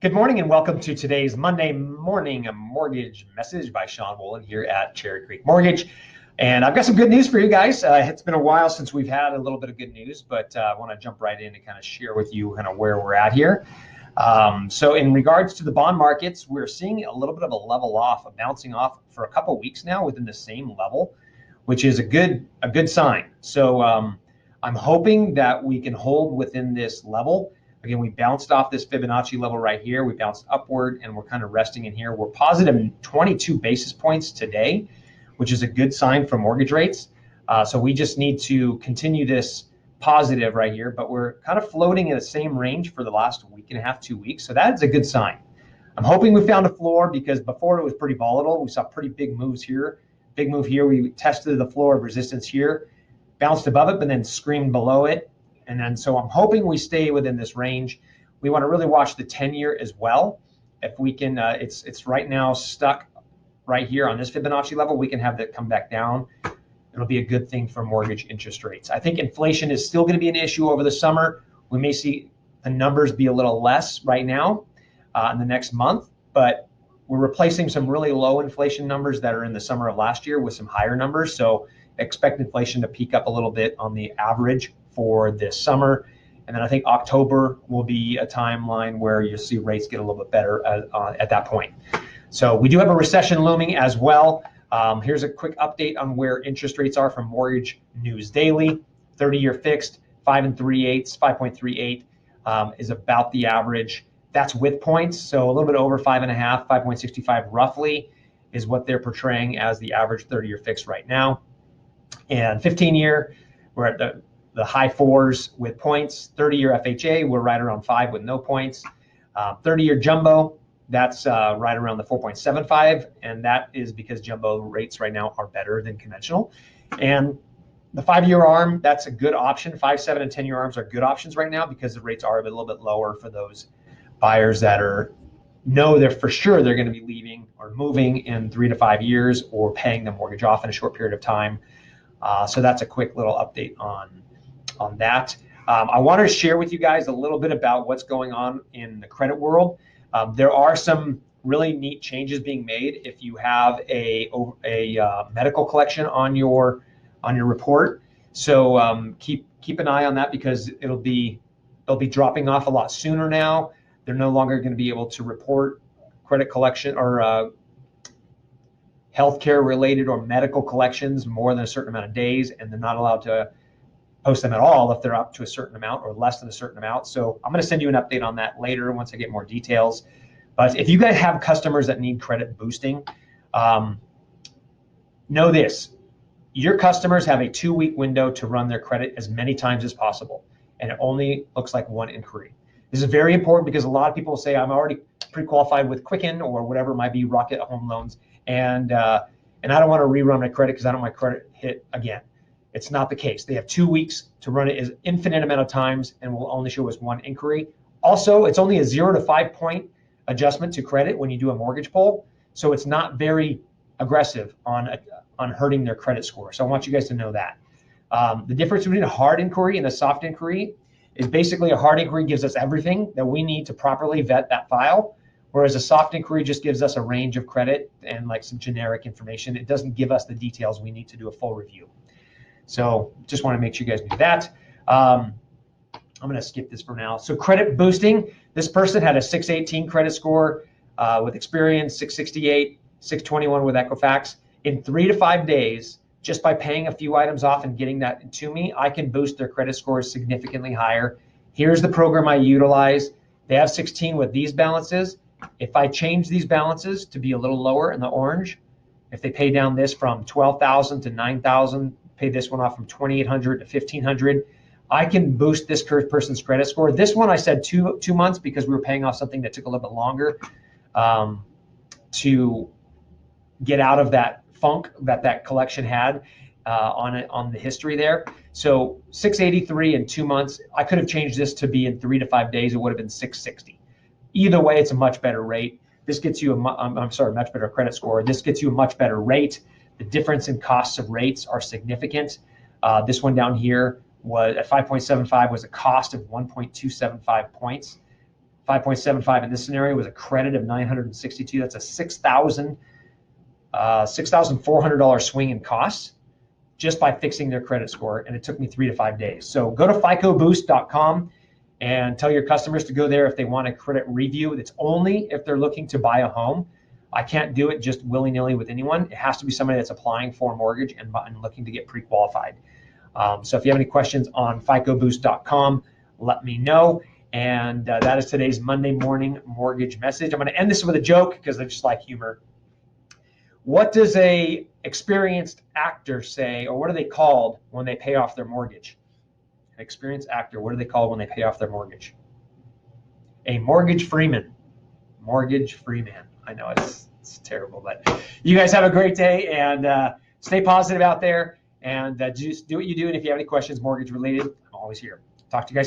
Good morning and welcome to today's Monday morning mortgage message by Sean Wolin here at Cherry Creek Mortgage. And I've got some good news for you guys. It's been a while since we've had a little bit of good news, but I want to jump right in and kind of share with you kind of where we're at here. So in regards to the bond markets, we're seeing a little bit of a level off, a bouncing off for a couple of weeks now within the same level, which is a good sign. So I'm hoping that we can hold within this level. Again, we bounced off this Fibonacci level right here. We bounced upward and we're kind of resting in here. We're positive 22 basis points today, which is a good sign for mortgage rates. So we just need to continue this positive right here, but we're kind of floating in the same range for the last week and a half, 2 weeks. So that is a good sign. I'm hoping we found a floor because before it was pretty volatile. We saw pretty big moves here. Big move here. We tested the floor of resistance here, bounced above it, but then screamed below it. And then, so I'm hoping we stay within this range. We want to really watch the 10-year as well. If we can, it's right now stuck right here on this Fibonacci level. We can have that come back down. It'll be a good thing for mortgage interest rates. I think inflation is still going to be an issue over the summer. We may see the numbers be a little less right now in the next month, but we're replacing some really low inflation numbers that are in the summer of last year with some higher numbers. So expect inflation to peak up a little bit on the average for this summer. And then I think October will be a timeline where you'll see rates get a little bit better at that point. So we do have a recession looming as well. Here's a quick update on where interest rates are from Mortgage News Daily. 30-year fixed, 5 3/8, 5.38 is about the average. That's with points, so a little bit over 5.5, 5.65 roughly is what they're portraying as the average 30-year fixed right now. And 15-year, we're at the high fours with points. 30-year FHA, we're right around 5 with no points. 30-year jumbo, that's right around the 4.75, and that is because jumbo rates right now are better than conventional. And the 5-year ARM, that's a good option. 5, 7, and 10-year ARMs are good options right now because the rates are a little bit lower for those buyers that know they're for sure they're going to be leaving or moving in 3 to 5 years or paying the mortgage off in a short period of time. So that's a quick little update on that. I want to share with you guys a little bit about what's going on in the credit world. There are some really neat changes being made if you have a medical collection on your report. So keep an eye on that because they'll be dropping off a lot sooner now. They're no longer going to be able to report credit collection or healthcare related or medical collections more than a certain amount of days, and they're not allowed to post them at all if they're up to a certain amount or less than a certain amount. So I'm going to send you an update on that later once I get more details. But if you guys have customers that need credit boosting, know this: your customers have a 2-week window to run their credit as many times as possible, and it only looks like one inquiry. This is very important because a lot of people say, I'm already pre-qualified with Quicken or whatever it might be, Rocket Home Loans, and I don't want to rerun my credit because I don't want my credit hit again. It's not the case. They have 2 weeks to run it as infinite amount of times and will only show us one inquiry. Also, it's only a 0 to 5 point adjustment to credit when you do a mortgage poll. So it's not very aggressive on hurting their credit score. So I want you guys to know that. The difference between a hard inquiry and a soft inquiry is basically a hard inquiry gives us everything that we need to properly vet that file, whereas a soft inquiry just gives us a range of credit and like some generic information. It doesn't give us the details we need to do a full review. So just want to make sure you guys do that. I'm going to skip this for now. So credit boosting, this person had a 618 credit score with experience, 668, 621 with Equifax. In 3 to 5 days, just by paying a few items off and getting that to me, I can boost their credit scores significantly higher. Here's the program I utilize. They have 16 with these balances. If I change these balances to be a little lower in the orange, if they pay down this from 12,000 to 9,000, pay this one off from 2,800 to 1,500, I can boost this person's credit score. This one I said two months because we were paying off something that took a little bit longer to get out of that funk that collection had on the history there. So 683 in 2 months. I could have changed this to be in 3 to 5 days. It would have been 660. Either way, it's a much better rate. This gets you much better credit score. This gets you a much better rate. The difference in costs of rates are significant. This one down here was at 5.75 was a cost of 1.275 points. 5.75 in this scenario was a credit of 962. That's a $6,400 swing in costs just by fixing their credit score, and it took me 3 to 5 days. So go to FICOBoost.com and tell your customers to go there if they want a credit review. It's only if they're looking to buy a home. I can't do it just willy-nilly with anyone. It has to be somebody that's applying for a mortgage and looking to get pre-qualified. So if you have any questions on FICOBoost.com, let me know. And that is today's Monday morning mortgage message. I'm going to end this with a joke because I just like humor. What does a experienced actor say, or what are they called when they pay off their mortgage? An experienced actor, what are they called when they pay off their mortgage? A mortgage freeman. Mortgage freeman. I know it's terrible, but you guys have a great day, and stay positive out there, and just do what you do. And if you have any questions mortgage related, I'm always here. Talk to you guys.